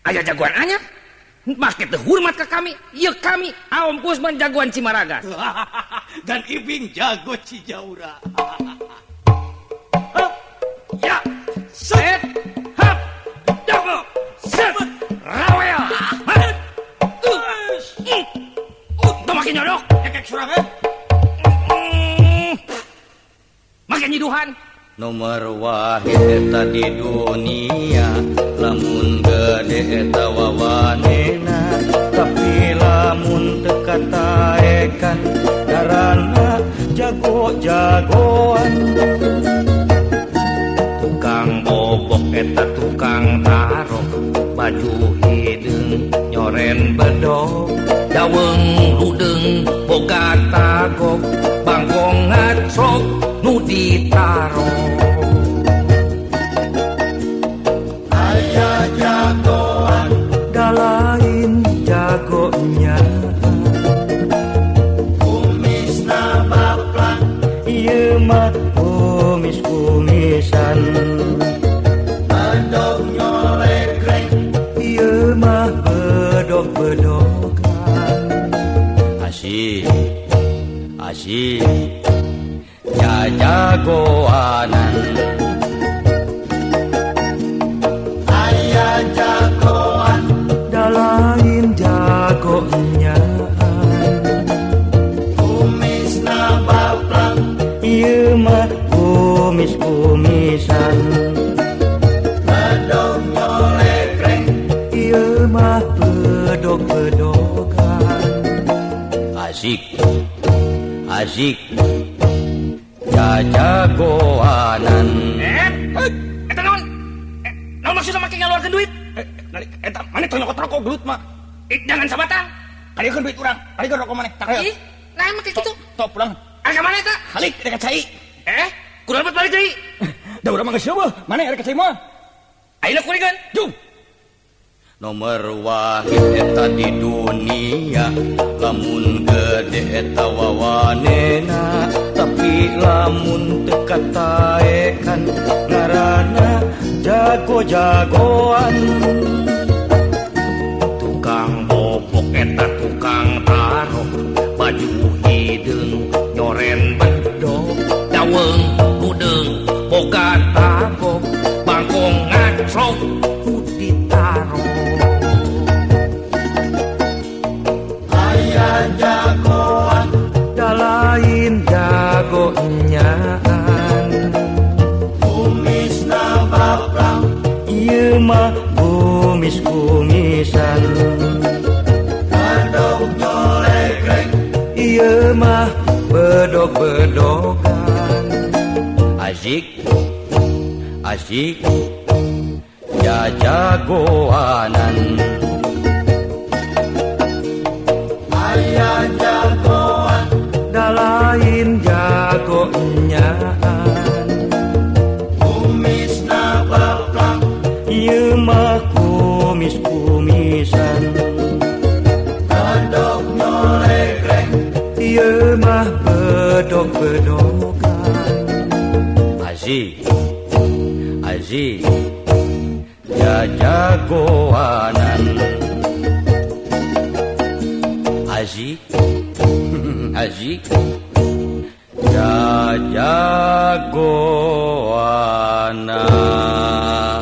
Aya jagoan anyar make teu hormat ke kami. Ieu kami Aom Kusman jagoan Cimaragas. Dan Ibing jago Cijaura. Ya, Set, hap, jago, set, rawel. Tuh makin nyodok, ekek surangan. makin nyiduhan. Nomor wahid eta di dunia, lamun gede eta wawanena, tapi lamun teu kataekan karana jago-jagoan. Tukang bobok eta tukang tarok, baju hideung nyoren bedog, daweung ludeng boga tagok, bangkong ngacrok nu ditaro. Aya jagoan, Da lain jagonya kumisna baplang. ieu mah kumis-kumisan, Bedog nyolegreng, ieu mah bedog-bedogan. Asik, asik, ya jagoanan. aya jagoan, Da lain jagonya kumisna baplang. ieu mah kumis-kumisan, Bedog nyolegreng, ieu mah bedog-bedogan. Asik, asik, ya jagoanan. Eta naon? Naon maksudna make ngaluarkeun duit? Eta mana teu nyokot rokok gelut mah. Jangan sabatang. Kaliekeun duit urang, kaliekeun rokok maneh. Tak Ih, nah make kitu. Tok pulang. Aya ka mana eta? Halik dekat cai. Kudu lepet balik deui. Da urang mah geus eueuh. Mana dekat cai mah? Ayeuna kurikeun. Jum. Nomor wahid eta di dunia, lamun gede eta wawanena, tapi lamun teu kataekan ngaranna jago-jagoan. Tukang bobok eta tukang tarok, baju hideung nyoren bedog, daweung ludeng boga tagok, bangkong ngacrok nu ditaro. Aya jagoan, Da lain jagoanyaan, kumisna baplang. ieu mah kumis-kumisan, Bedog nyolegreng, ieu mah bedog-bedogan. Asik, asik, ya jagoanan. aya jagoan, Da lain jagoanyaan, kumisna baplang. ieu mah kumis-kumisan, Bedog nyolegreng, ieu mah bedog-bedogan. Asik, asik, ya jagoanan. Asik, asik, ya jagoanan.